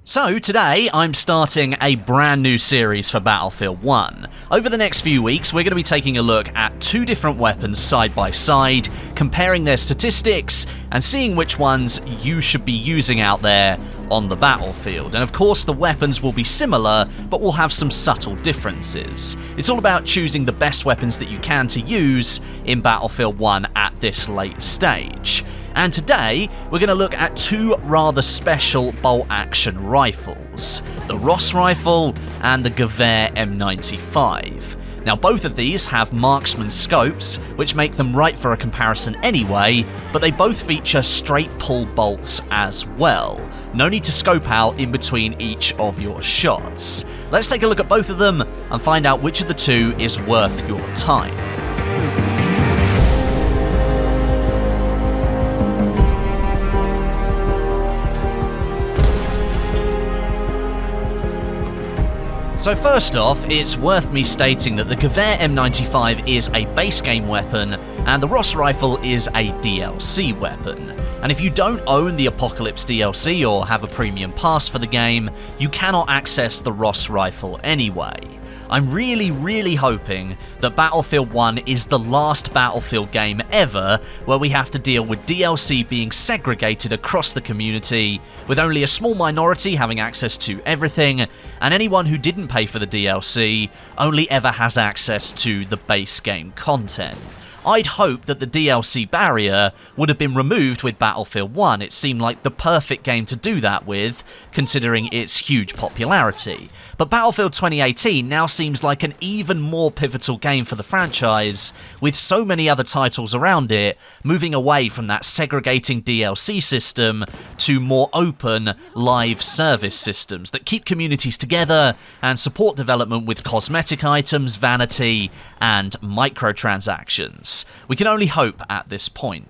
So today I'm starting a brand new series for Battlefield 1. Over the next few weeks we're going to be taking a look at two different weapons side by side, comparing their statistics and seeing which ones you should be using out there on the battlefield. And of course the weapons will be similar, but will have some subtle differences. It's all about choosing the best weapons that you can to use in Battlefield 1 at this late stage. And today, we're going to look at two rather special bolt-action rifles, the Ross rifle and the Gewehr M.95. Now both of these have marksman scopes, which make them right for a comparison anyway, but they both feature straight pull bolts as well. No need to scope out in between each of your shots. Let's take a look at both of them and find out which of the two is worth your time. So first off, it's worth me stating that the Gewehr M.95 is a base game weapon and the Ross rifle is a DLC weapon. And if you don't own the Apocalypse DLC or have a premium pass for the game, you cannot access the Ross rifle anyway. I'm really hoping that Battlefield 1 is the last Battlefield game ever where we have to deal with DLC being segregated across the community, with only a small minority having access to everything, and anyone who didn't pay for the DLC only ever has access to the base game content. I'd hope that the DLC barrier would have been removed with Battlefield 1. It seemed like the perfect game to do that with, considering its huge popularity. But Battlefield 2018 now seems like an even more pivotal game for the franchise, with so many other titles around it moving away from that segregating DLC system to more open live service systems that keep communities together and support development with cosmetic items, vanity, and microtransactions. We can only hope at this point.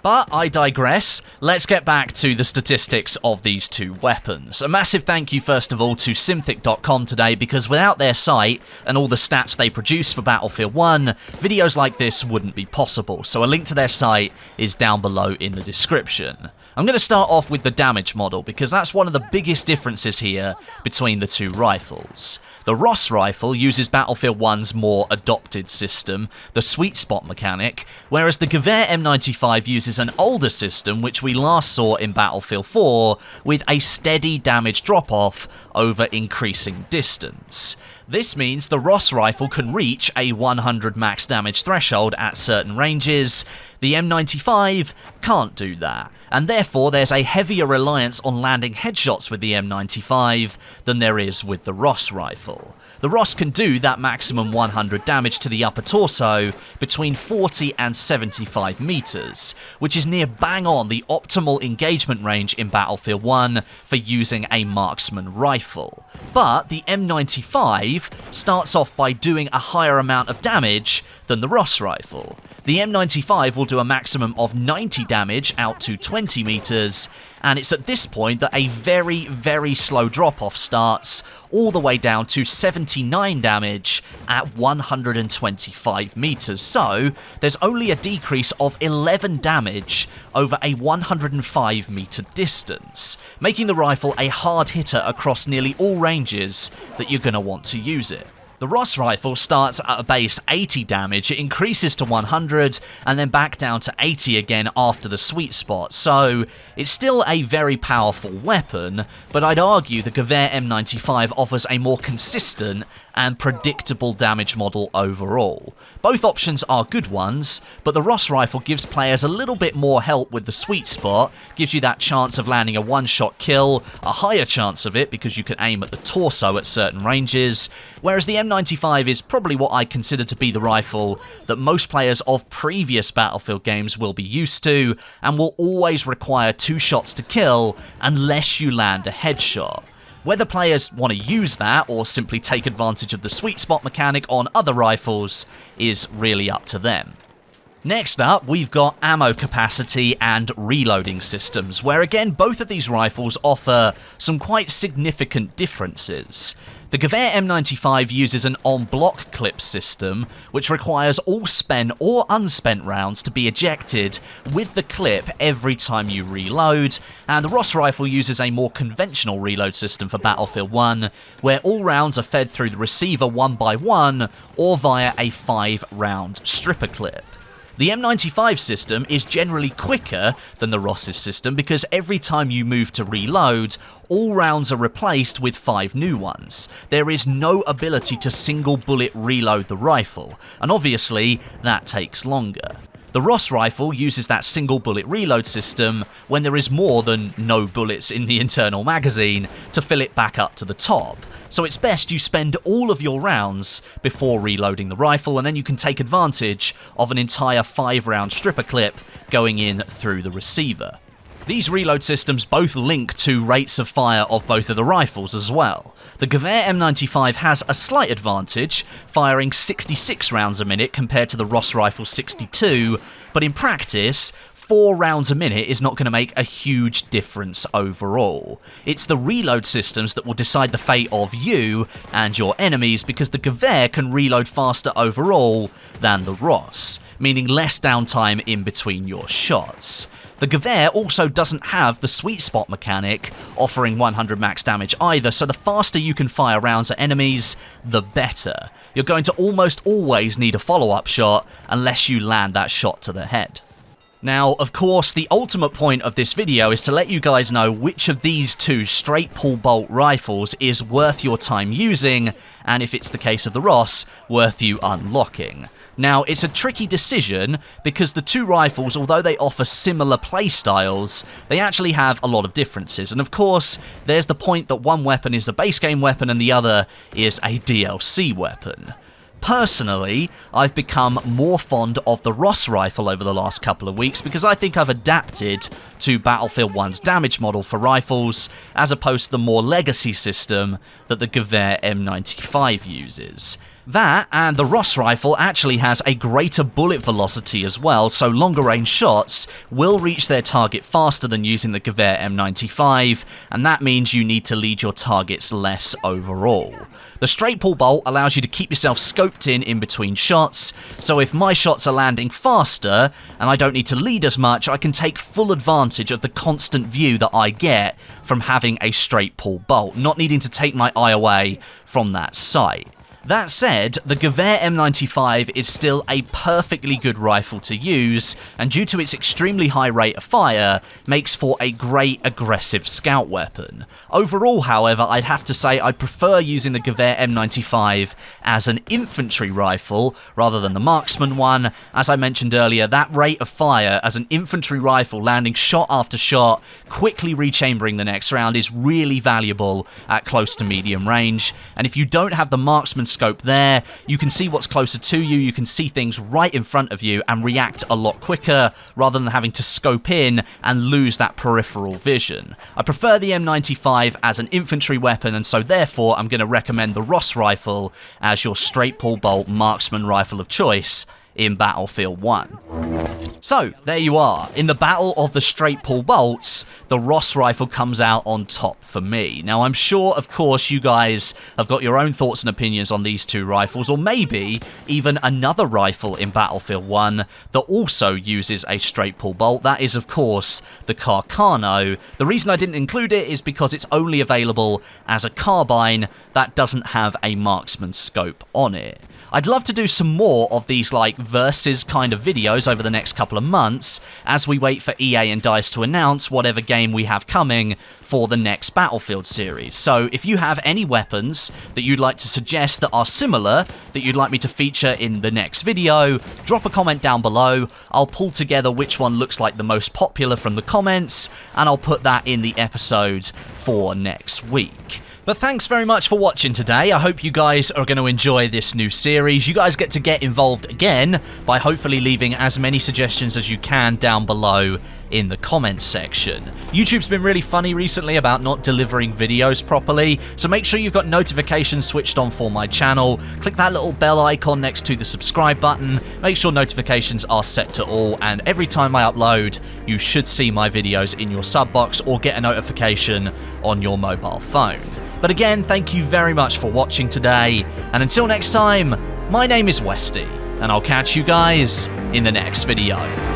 But I digress. Let's get back to the statistics of these two weapons. A massive thank you first of all to Synthic.com today, because without their site and all the stats they produce for Battlefield 1, videos like this wouldn't be possible, so a link to their site is down below in the description. I'm going to start off with the damage model, because that's one of the biggest differences here between the two rifles. The Ross rifle uses Battlefield 1's more adopted system, the sweet spot mechanic, whereas the Gewehr M.95 uses an older system which we last saw in Battlefield 4 with a steady damage drop-off over increasing distance. This means the Ross rifle can reach a 100 max damage threshold at certain ranges. The M95 can't do that, and therefore there's a heavier reliance on landing headshots with the M95 than there is with the Ross rifle. The Ross can do that maximum 100 damage to the upper torso between 40 and 75 meters, which is near bang on the optimal engagement range in Battlefield 1 for using a marksman rifle. But the M95 starts off by doing a higher amount of damage than the Ross rifle. The M95 will do a maximum of 90 damage out to 20 meters, and it's at this point that a very slow drop-off starts, all the way down to 79 damage at 125 meters. So there's only a decrease of 11 damage over a 105 meter distance, making the rifle a hard hitter across nearly all ranges that you're going to want to use it. The Ross rifle starts at a base 80 damage, it increases to 100, and then back down to 80 again after the sweet spot, so it's still a very powerful weapon, but I'd argue the Gewehr M95 offers a more consistent and predictable damage model overall. Both options are good ones, but the Ross rifle gives players a little bit more help with the sweet spot, gives you that chance of landing a one-shot kill, a higher chance of it because you can aim at the torso at certain ranges, whereas the M95 is probably what I consider to be the rifle that most players of previous Battlefield games will be used to, and will always require 2 shots to kill unless you land a headshot. Whether players want to use that or simply take advantage of the sweet spot mechanic on other rifles is really up to them. Next up, we've got ammo capacity and reloading systems, where again both of these rifles offer some quite significant differences. The Gewehr M.95 uses an on-block clip system, which requires all spent or unspent rounds to be ejected with the clip every time you reload, and the Ross rifle uses a more conventional reload system for Battlefield 1, where all rounds are fed through the receiver one by one or via a 5-round stripper clip. The M95 system is generally quicker than the Ross's system because every time you move to reload, all rounds are replaced with 5 new ones. There is no ability to single bullet reload the rifle, and obviously that takes longer. The Ross rifle uses that single bullet reload system when there is more than no bullets in the internal magazine to fill it back up to the top. So it's best you spend all of your rounds before reloading the rifle, and then you can take advantage of an entire 5-round stripper clip going in through the receiver. These reload systems both link to rates of fire of both of the rifles as well. The Gewehr M95 has a slight advantage, firing 66 rounds a minute compared to the Ross rifle 62, but in practice, 4 rounds a minute is not going to make a huge difference overall. It's the reload systems that will decide the fate of you and your enemies, because the Gewehr can reload faster overall than the Ross, meaning less downtime in between your shots. The Gewehr also doesn't have the sweet spot mechanic, offering 100 max damage either, so the faster you can fire rounds at enemies, the better. You're going to almost always need a follow-up shot unless you land that shot to the head. Now, of course, the ultimate point of this video is to let you guys know which of these 2 straight pull bolt rifles is worth your time using, and if it's the case of the Ross, worth you unlocking. Now, it's a tricky decision because the 2 rifles, although they offer similar playstyles, they actually have a lot of differences. And of course, there's the point that one weapon is a base game weapon and the other is a DLC weapon. Personally, I've become more fond of the Ross rifle over the last couple of weeks because I think I've adapted to Battlefield 1's damage model for rifles as opposed to the more legacy system that the Gewehr M95 uses. That, and the Ross rifle actually has a greater bullet velocity as well, so longer range shots will reach their target faster than using the Gewehr M95, and that means you need to lead your targets less overall. The straight pull bolt allows you to keep yourself scoped in between shots, so if my shots are landing faster and I don't need to lead as much, I can take full advantage of the constant view that I get from having a straight pull bolt, not needing to take my eye away from that sight. That said, the Gewehr M95 is still a perfectly good rifle to use, and due to its extremely high rate of fire, makes for a great aggressive scout weapon. Overall, however, I'd have to say I prefer using the Gewehr M95 as an infantry rifle rather than the marksman one. As I mentioned earlier, that rate of fire as an infantry rifle, landing shot after shot, quickly rechambering the next round, is really valuable at close to medium range, and if you don't have the marksman scope there, you can see what's closer to you, you can see things right in front of you and react a lot quicker rather than having to scope in and lose that peripheral vision. I prefer the M95 as an infantry weapon, and so therefore I'm going to recommend the Ross rifle as your straight pull bolt marksman rifle of choice in Battlefield 1. So, there you are. In the battle of the straight pull bolts, the Ross rifle comes out on top for me. Now, I'm sure, of course, you guys have got your own thoughts and opinions on these 2 rifles, or maybe even another rifle in Battlefield 1 that also uses a straight pull bolt. That is, of course, the Carcano. The reason I didn't include it is because it's only available as a carbine that doesn't have a marksman scope on it. I'd love to do some more of these like versus kind of videos over the next couple of months as we wait for EA and DICE to announce whatever game we have coming for the next Battlefield series. So if you have any weapons that you'd like to suggest that are similar, that you'd like me to feature in the next video, drop a comment down below. I'll pull together which one looks like the most popular from the comments, and I'll put that in the episode for next week. But thanks very much for watching today. I hope you guys are going to enjoy this new series. You guys get to get involved again by hopefully leaving as many suggestions as you can down below in the comments section. YouTube's been really funny recently about not delivering videos properly, so make sure you've got notifications switched on for my channel. Click that little bell icon next to the subscribe button. Make sure notifications are set to all, and every time I upload, you should see my videos in your sub box or get a notification on your mobile phone. But again, thank you very much for watching today, and until next time, my name is Westie, and I'll catch you guys in the next video.